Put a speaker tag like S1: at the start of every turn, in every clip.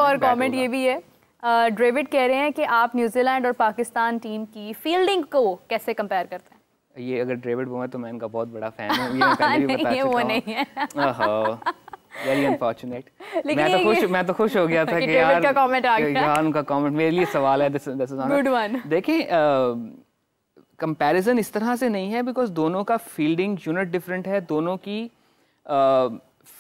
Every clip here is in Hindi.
S1: और कमेंट ये भी है, डेविड कह रहे हैं कि आप न्यूजीलैंड और पाकिस्तान टीम की फील्डिंग को कैसे कंपेयर करते हैं?
S2: ये अगर डेविड बोला तो मैं इनका बहुत बड़ा फैन हूँ, ये मैं पहले भी बता चुका हूँ।
S1: नहीं है।
S2: Very unfortunate. मैं तो खुश हो गया था कि यार उनका कमेंट मेरे लिए सवाल है। This is good one. देखिए कंपैरिजन इस तरह से नहीं है, बिकॉज दोनों का फील्डिंग यूनिट डिफरेंट है, दोनों की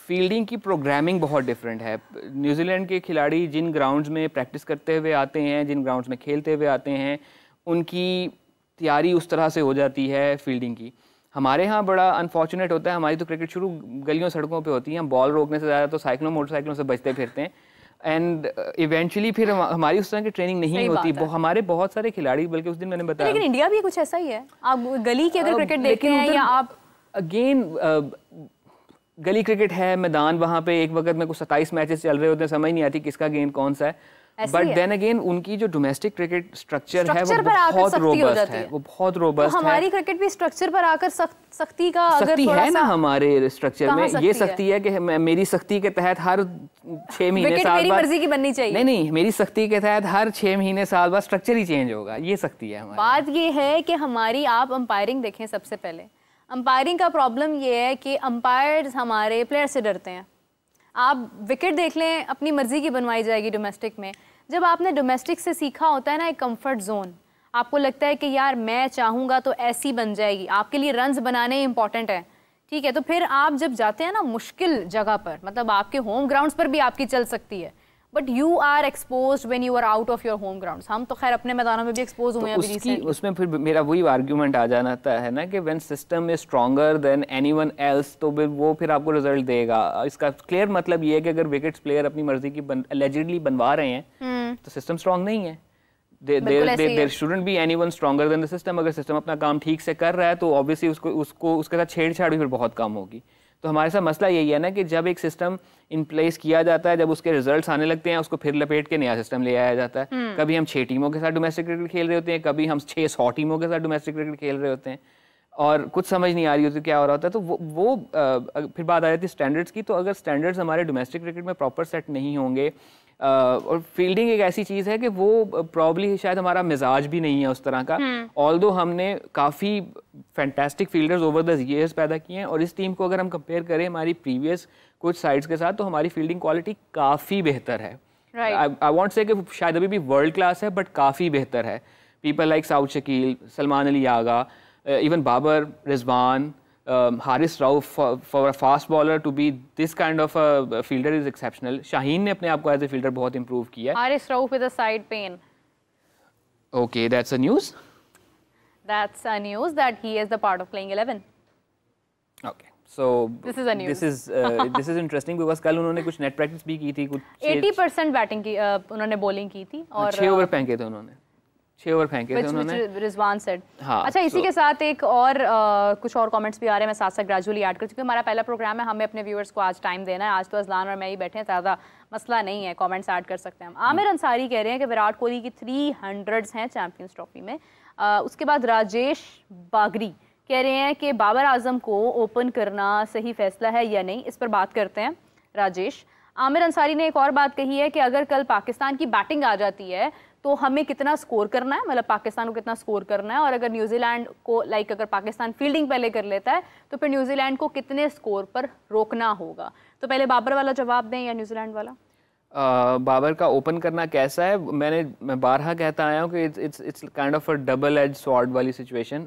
S2: फील्डिंग की प्रोग्रामिंग बहुत डिफरेंट है। न्यूजीलैंड के खिलाड़ी जिन ग्राउंड्स में प्रैक्टिस करते हुए आते हैं, जिन ग्राउंड्स में खेलते हुए आते हैं, उनकी तैयारी उस तरह से हो जाती है फील्डिंग की। हमारे यहाँ बड़ा अनफॉर्चुनेट होता है, हमारी तो क्रिकेट शुरू गलियों सड़कों पे होती है, हम बॉल रोकने से ज़्यादा तो साइकिलों मोटरसाइकिलों से बचते फिरते हैं, एंड इवेंचुअली फिर हमारी उस तरह की ट्रेनिंग नहीं होती। हमारे बहुत सारे खिलाड़ी, बल्कि उस दिन मैंने बताया,
S1: लेकिन इंडिया भी कुछ ऐसा ही है। आप गली की अगर क्रिकेट देखते हैं या आप
S2: अगेन गली क्रिकेट है, मैदान वहाँ पे एक वक्त में कुछ 27 मैचेस चल रहे होते हैं, समझ नहीं आती किसका गेंद कौन सा है। बट देन अगेन उनकी जो डोमेस्टिक क्रिकेट स्ट्रक्चर है वो बहुत रोबस्ट है, वो बहुत रोबस्ट है।
S1: हमारी क्रिकेट भी स्ट्रक्चर पर आकर सख्ती का
S2: सख्ती है ना हमारे स्ट्रक्चर में, ये सख्ती है कि मेरी सख्ती के तहत हर 6 महीने साल बाद
S1: मेरी मर्जी की बननी चाहिए।
S2: नहीं, मेरी सख्ती के तहत हर 6 महीने साल बाद स्ट्रक्चर ही चेंज होगा, ये सख्ती है हमारी।
S1: बात ये है कि हमारी, आप अंपायरिंग देखें, सबसे पहले अंपायरिंग का प्रॉब्लम ये है कि अंपायर्स हमारे प्लेयर से डरते हैं। आप विकेट देख लें, अपनी मर्जी की बनवाई जाएगी डोमेस्टिक में। जब आपने डोमेस्टिक से सीखा होता है ना एक कंफर्ट जोन, आपको लगता है कि यार मैं चाहूँगा तो ऐसी बन जाएगी, आपके लिए रन्स बनाने इंपॉर्टेंट है, ठीक है, तो फिर आप जब जाते हैं ना मुश्किल जगह पर, मतलब आपके होम ग्राउंड्स पर भी आपकी चल सकती है, but you are exposed when you are out of your home grounds. हम तो खैर अपने मैदानों में भी एक्सपोज हुए हैं अभी रिसेंटली।
S2: उसमें फिर मेरा वही आर्ग्यूमेंट आ जाता है ना कि when system is stronger than anyone else, तो वो फिर आपको रिजल्ट देगा। इसका क्लियर मतलब ये है कि अगर विकेट्स प्लेयर अपनी मर्जी की एलिजिडली बनवा रहे हैं तो सिस्टम स्ट्रॉन्ग नहीं है। There shouldn't be anyone stronger than the system. अगर सिस्टम अपना काम ठीक से कर रहा है तो ऑब्वियसली उसको उसके साथ छेड़छाड़ भी फिर बहुत कम होगी। तो हमारे साथ मसला यही है ना कि जब एक सिस्टम इन प्लेस किया जाता है, जब उसके रिजल्ट्स आने लगते हैं, उसको फिर लपेट के नया सिस्टम ले आया जाता है। कभी हम 6 टीमों के साथ डोमेस्टिक क्रिकेट खेल रहे होते हैं, कभी हम 600 टीमों के साथ डोमेस्टिक क्रिकेट खेल रहे होते हैं, और कुछ समझ नहीं आ रही होती क्या हो रहा होता है। तो वो फिर बात आ जाती है स्टैंडर्ड्स की। तो अगर स्टैंडर्ड्स हमारे डोमेस्टिक क्रिकेट में प्रॉपर सेट नहीं होंगे, और फील्डिंग एक ऐसी चीज़ है कि वो प्रॉब्ली शायद हमारा मिजाज भी नहीं है उस तरह का। ऑल्दो हमने काफ़ी fantastic fielders over the years पैदा किए हैं, और इस टीम को अगर हम कंपेयर करें हमारी प्रीवियस कुछ साइड्स के साथ, तो हमारी फील्डिंग क्वालिटी काफ़ी बेहतर है। आई वॉन्ट से कि शायद अभी भी वर्ल्ड क्लास है, बट काफ़ी बेहतर है। People like Saud Shakeel, Salman Ali Agha, even Babar, Rizwan, Haris Rauf, for a fast bowler to be this kind of a fielder is exceptional. Shaheen ने अपने आप को एज ए फील्डर बहुत इंप्रूव किया है।
S1: Haris Rauf with a side pain.
S2: Okay, that's a news.
S1: That's a news that he is the part of playing 11.
S2: Okay, so
S1: this is a news.
S2: This is interesting because कल उन्होंने कुछ नेट प्रैक्टिस भी की थी, कुछ
S1: 80% बैटिंग की उन्होंने बॉलिंग की थी, और
S2: 6 ओवर फेंके थे उन्होंने, 6 ओवर फेंके थे उन्होंने।
S1: रिजवान सेड।
S2: हाँ,
S1: अच्छा, इसी के साथ एक और कुछ और कमेंट्स भी आ रहे हैं, मैं साथ साथ ग्रेजुअली ऐड कर चुकी हूँ। हमारा पहला प्रोग्राम है, हमें अपने व्यूअर्स को आज टाइम देना है। आज तो अजलान और मैं ही बैठे हैं, ज़्यादा मसला नहीं है, कमेंट्स ऐड कर सकते हैं हम। आमिर अंसारी कह रहे हैं कि विराट कोहली की 300s हैं चैंपियंस ट्रॉफी में। उसके बाद राजेश बागरी कह रहे हैं कि बाबर आजम को ओपन करना सही फैसला है या नहीं, इस पर बात करते हैं राजेश। आमिर अंसारी ने एक और बात कही है कि अगर कल पाकिस्तान की बैटिंग आ जाती है तो हमें कितना स्कोर करना है, मतलब पाकिस्तान को कितना स्कोर करना है, और अगर न्यूजीलैंड को अगर पाकिस्तान फील्डिंग पहले कर लेता है तो फिर न्यूजीलैंड को कितने स्कोर पर रोकना होगा। तो पहले बाबर वाला जवाब दें या न्यूजीलैंड वाला?
S2: बाबर का ओपन करना कैसा है, मैं बारहा कहता आया हूँ कि it's kind of a double edge sword वाली सिचुएशन।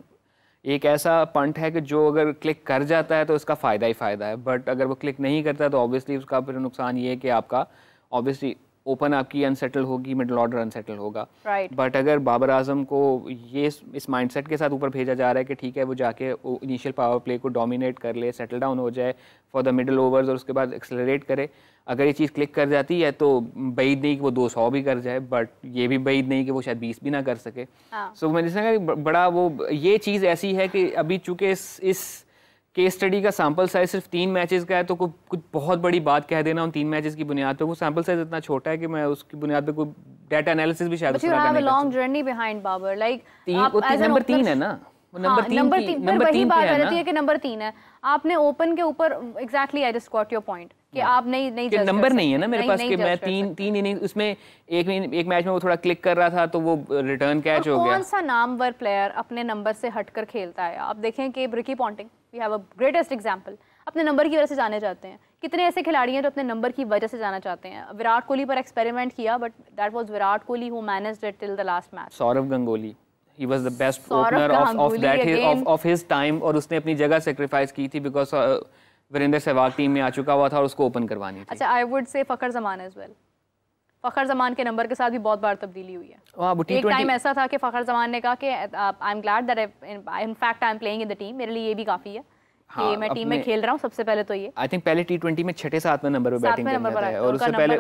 S2: एक ऐसा पंट है कि जो अगर क्लिक कर जाता है तो उसका फ़ायदा ही फ़ायदा है, बट अगर वो क्लिक नहीं करता तो ऑब्वियसली उसका फिर नुकसान ये है कि आपका ऑब्वियसली ओपन आपकी अनसेटल होगी, मिडल ऑर्डर अनसेटल होगा। बट अगर बाबर आजम को ये इस माइंडसेट के साथ ऊपर भेजा जा रहा है कि ठीक है वो जाके इनिशियल पावर प्ले को डोमिनेट कर ले, सेटल डाउन हो जाए फॉर द मिडल ओवर्स, और उसके बाद एक्सेलरेट करे, अगर ये चीज़ क्लिक कर जाती है तो बैद नहीं कि वो 200 भी कर जाए, बट ये भी बैद नहीं कि वो शायद 20 भी ना कर सके। सो मैंने कहा बड़ा वो ये चीज़ ऐसी है कि अभी चूँकि इस केस स्टडी का सैम्पल साइज सिर्फ 3 मैचेस का है, तो कुछ बहुत बड़ी बात कह देना उन 3 मैचेस की बुनियाद पे, वो सैम्पल साइज इतना छोटा है कि मैं उसकी बुनियाद पे कोई डाटा एनालिसिस भी शायद उसका करने का।
S1: Long journey behind Babar, like
S2: number 3 है ना, नंबर 3
S1: वही बात रहती है कि नंबर 3 है। आपने ओपन के ऊपर exactly I just got your point कि आप नहीं
S2: कि नंबर नहीं है ना मेरे पास कि मैं तीन इनिंग उसमें एक मैच में वो थोड़ा क्लिक कर रहा था तो वो रिटर्न कैच हो गया।
S1: कौन सा नामवर प्लेयर अपने नंबर से हटकर खेलता है? आप देखें कि Ricky Ponting, we have a greatest example, अपने नंबर की वजह से जाने जाते हैं। कितने ऐसे खिलाड़ी हैं जो अपने नंबर की वजह से जाना चाहते हैं? विराट कोहली पर एक्सपेरिमेंट किया, but that was Virat Kohli who managed it till the last match.
S2: Sourav Ganguly, he was the best opener of his time, और उसने अपनी जगह सेक्रीफाइस की थी बिकॉज वीरेंद्र सहवाग टीम में आ चुका हुआ था और उसको ओपन करवानी थी।
S1: अच्छा, I would say Fakhar Zaman as well. Fakhar Zaman के नंबर के साथ भी बहुत बार तब्दीली हुई है। एक टाइम ऐसा था कि फखर जमान ने कहा कि I am glad that in fact I am playing in the team, मेरे लिए ये भी काफ़ी है कि मैं टीम में खेल रहा हूँ। सबसे पहले तो ये आई
S2: थिंक पहले T20 में 6-7वें नंबर पे बैटिंग कर रहा है और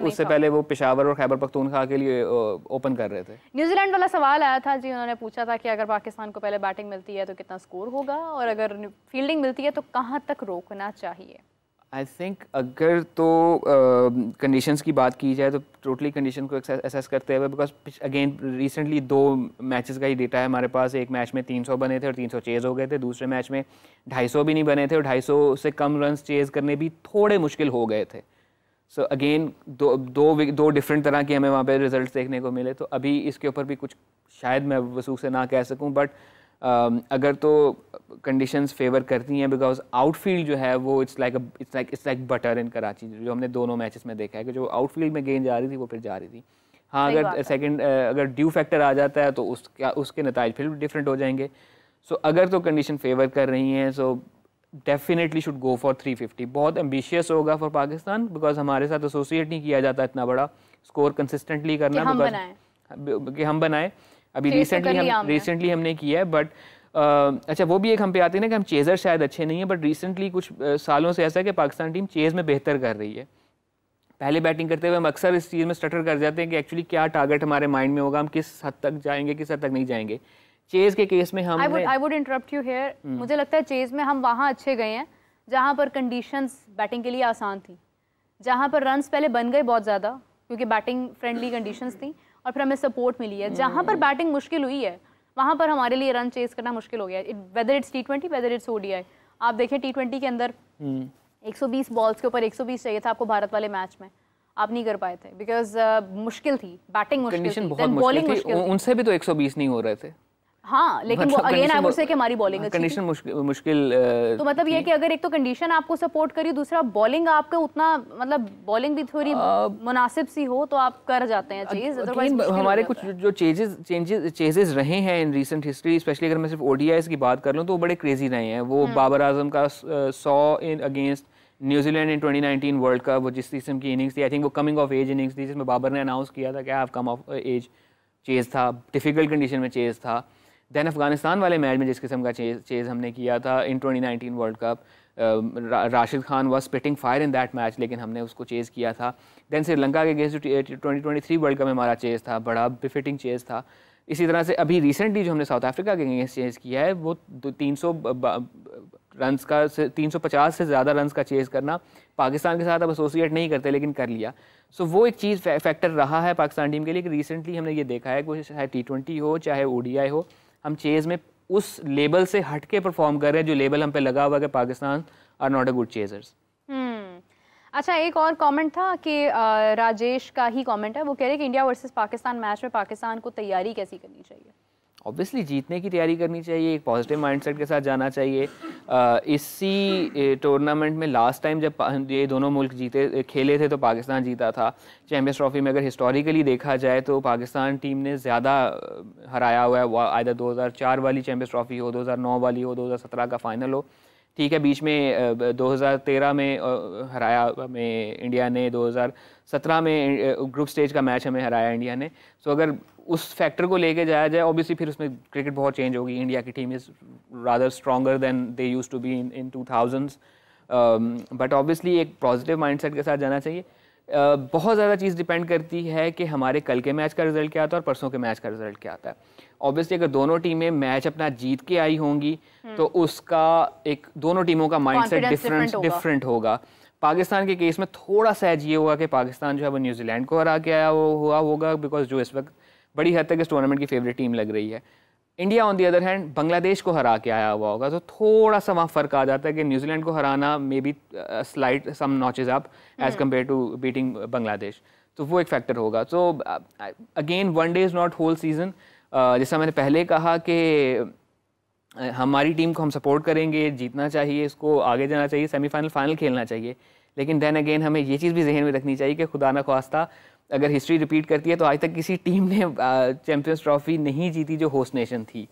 S2: उससे पहले वो पेशावर और खैबर पख्तूनख्वा के लिए ओपन कर रहे थे।
S1: न्यूजीलैंड वाला सवाल आया था जी, उन्होंने पूछा था कि अगर पाकिस्तान को पहले बैटिंग मिलती है तो कितना स्कोर होगा, और अगर फील्डिंग मिलती है तो कहाँ तक रोकना चाहिए?
S2: आई थिंक अगर तो कंडीशंस की बात की जाए तो टोटली कंडीशन को असेस करते हुए, बिकॉज अगेन रिसेंटली 2 मैचेस का ही डेटा है हमारे पास। एक मैच में 300 बने थे और 300 चेज़ हो गए थे, दूसरे मैच में 250 भी नहीं बने थे और 250 से कम रन चेज़ करने भी थोड़े मुश्किल हो गए थे। सो अगेन दो डिफरेंट तरह के हमें वहाँ पे रिजल्ट्स देखने को मिले। तो अभी इसके ऊपर भी कुछ शायद मैं वसूख से ना कह सकूँ, बट अगर तो कंडीशंस फेवर करती हैं, बिकॉज आउटफील्ड जो है वो इट्स लाइक बटर इन कराची, जो हमने दोनों मैचेस में देखा है कि जो आउटफील्ड में गेंद जा रही थी वो फिर जा रही थी। हाँ, अगर ड्यू फैक्टर आ जाता है तो उसके नताइज फिर डिफरेंट हो जाएंगे। सो अगर तो कंडीशन फेवर कर रही हैं so definitely should go for 350। बहुत एम्बिशियस होगा फॉर पाकिस्तान, बिकॉज हमारे साथ एसोसिएट नहीं किया जाता इतना बड़ा स्कोर कंसिस्टेंटली करना कि हम बनाए। अभी रिसेंटली हमने किया है, बट अच्छा वो भी एक हम पे आते हैं ना कि हम चेज़र शायद अच्छे नहीं है, बट रिसेंटली कुछ सालों से ऐसा है कि पाकिस्तान टीम चेज़ में बेहतर कर रही है। पहले बैटिंग करते हुए हम अक्सर इस चीज़ में स्टटर कर जाते हैं कि एक्चुअली क्या टारगेट हमारे माइंड में होगा, हम किस हद तक जाएंगे, किस हद तक नहीं जाएंगे। चेज़ के केस में हम
S1: I would interrupt you here, मुझे लगता है चेज़ में हम वहाँ अच्छे गए हैं जहाँ पर कंडीशंस बैटिंग के लिए आसान थी, जहाँ पर रन्स पहले बन गए बहुत ज़्यादा क्योंकि बैटिंग फ्रेंडली कंडीशंस थी और फिर हमें सपोर्ट मिली है। जहाँ पर बैटिंग मुश्किल हुई है वहाँ पर हमारे लिए रन चेस करना मुश्किल हो गया, whether it's T20 whether it's ODI। आप देखें T20 के अंदर 120 बॉल्स के ऊपर 120 चाहिए था आपको भारत वाले मैच में, आप नहीं कर पाए थे बिकॉज मुश्किल थी, बैटिंग मुश्किल थी, बॉलिंग मुश्किल,
S2: उनसे भी तो 120 नहीं हो रहे थे।
S1: हाँ, लेकिन वो अगेन आई वुड से कि हमारी बॉलिंग
S2: कंडीशन मुश्किल
S1: तो मतलब ये कि अगर एक तो कंडीशन आपको सपोर्ट करी, दूसरा बॉलिंग आपका उतना मतलब बॉलिंग भी थोड़ी मुनासिब सी हो तो आप कर जाते हैं चेज।
S2: हमारे कुछ जो चेजेस रहे हैं इन रीसेंट हिस्ट्री, स्पेशली अगर मैं सिर्फ ODIs की बात कर लूँ तो वो बड़े क्रेजी रहे हैं। वो बाबर आजम का 100 in against New Zealand in 2019 world cup, वो जिस किस्म की इनिंग्स थी, आई थिंक वो कमिंग ऑफ एज इनिंग्स थी जिसमें बाबर ने अनाउंस किया था कि I have come of age. Chase था, डिफिकल्ट कंडीशन में चेज था। दैन अफगानिस्तान वाले मैच में जिस किस्म का चेज हमने किया था इन 2019 world cup, Rashid Khan was spitting fire in that match, लेकिन हमने उसको चेज किया था। दैन श्रीलंका के अगेंस्ट 2023 वर्ल्ड कप में हमारा चेज था, बड़ा बिफिटिंग चेज था। इसी तरह से अभी रिसेंटली जो हमने साउथ अफ्रीका के अगेंस्ट चेज किया है वो 300 रन्स का 350 से ज़्यादा रन्स का चेज करना पाकिस्तान के साथ अब एसोसिएट नहीं करते लेकिन कर लिया। सो वो एक चीज़ फैक्टर रहा है पाकिस्तान टीम के लिए कि रिसेंटली हमने ये देखा है कि चाहे T20 हो चाहे ODI हो, हम चेज़ में उस लेबल से हट के परफॉर्म कर रहे हैं जो लेबल हम पे लगा हुआ है कि Pakistan are not a good chasers.
S1: अच्छा, एक और कमेंट था कि राजेश का ही कमेंट है, वो कह रहे हैं कि इंडिया वर्सेस पाकिस्तान मैच में पाकिस्तान को तैयारी कैसी करनी चाहिए?
S2: ऑब्वियसली जीतने की तैयारी करनी चाहिए, एक पॉजिटिव माइंडसेट के साथ जाना चाहिए। इसी टूर्नामेंट में लास्ट टाइम जब ये दोनों मुल्क खेले थे तो पाकिस्तान जीता था। चैम्पियंस ट्रॉफी में अगर हिस्टोरिकली देखा जाए तो पाकिस्तान टीम ने ज़्यादा हराया हुआ है, आइदर 2004 वाली चैम्पियंस ट्रॉफी हो, 2009 वाली हो, 2017 का फाइनल हो। ठीक है, बीच में 2013 में हराया में इंडिया ने, 2017 में ग्रुप स्टेज का मैच हमें हराया इंडिया ने। सो अगर उस फैक्टर को लेके जाया जाए, ऑब्वियसली फिर उसमें क्रिकेट बहुत चेंज होगी। इंडिया की team is rather stronger than they used to be in 2000s, but obviously एक पॉजिटिव माइंडसेट के साथ जाना चाहिए। बहुत ज़्यादा चीज़ डिपेंड करती है कि हमारे कल के मैच का रिजल्ट क्या आता है और परसों के मैच का रिजल्ट क्या आता है। ऑब्वियसली अगर दोनों टीमें मैच अपना जीत के आई होंगी तो उसका एक दोनों टीमों का माइंडसेट डिफरेंट होगा। पाकिस्तान के केस में थोड़ा सा ये होगा कि पाकिस्तान जो है वो न्यूजीलैंड को हरा के आया हुआ होगा, बिकॉज जो इस वक्त बड़ी हद तक इस टूर्नामेंट की फेवरेट टीम लग रही है। India on the other hand Bangladesh को हरा के आया हुआ होगा, तो थोड़ा सा वहाँ फ़र्क आ जाता है कि न्यूजीलैंड को हराना may be slight some notches up as compare to beating Bangladesh, तो वो एक फैक्टर होगा। तो again one day is not whole season. जैसा मैंने पहले कहा कि हमारी टीम को हम सपोर्ट करेंगे, जीतना चाहिए, इसको आगे जाना चाहिए, सेमीफाइनल फाइनल खेलना चाहिए, लेकिन देन अगेन हमें ये चीज़ भी जहन में रखनी चाहिए कि खुदा ना ख्वास्ता अगर हिस्ट्री रिपीट करती है तो आज तक किसी टीम ने चैंपियंस ट्रॉफी नहीं जीती जो होस्ट नेशन थी।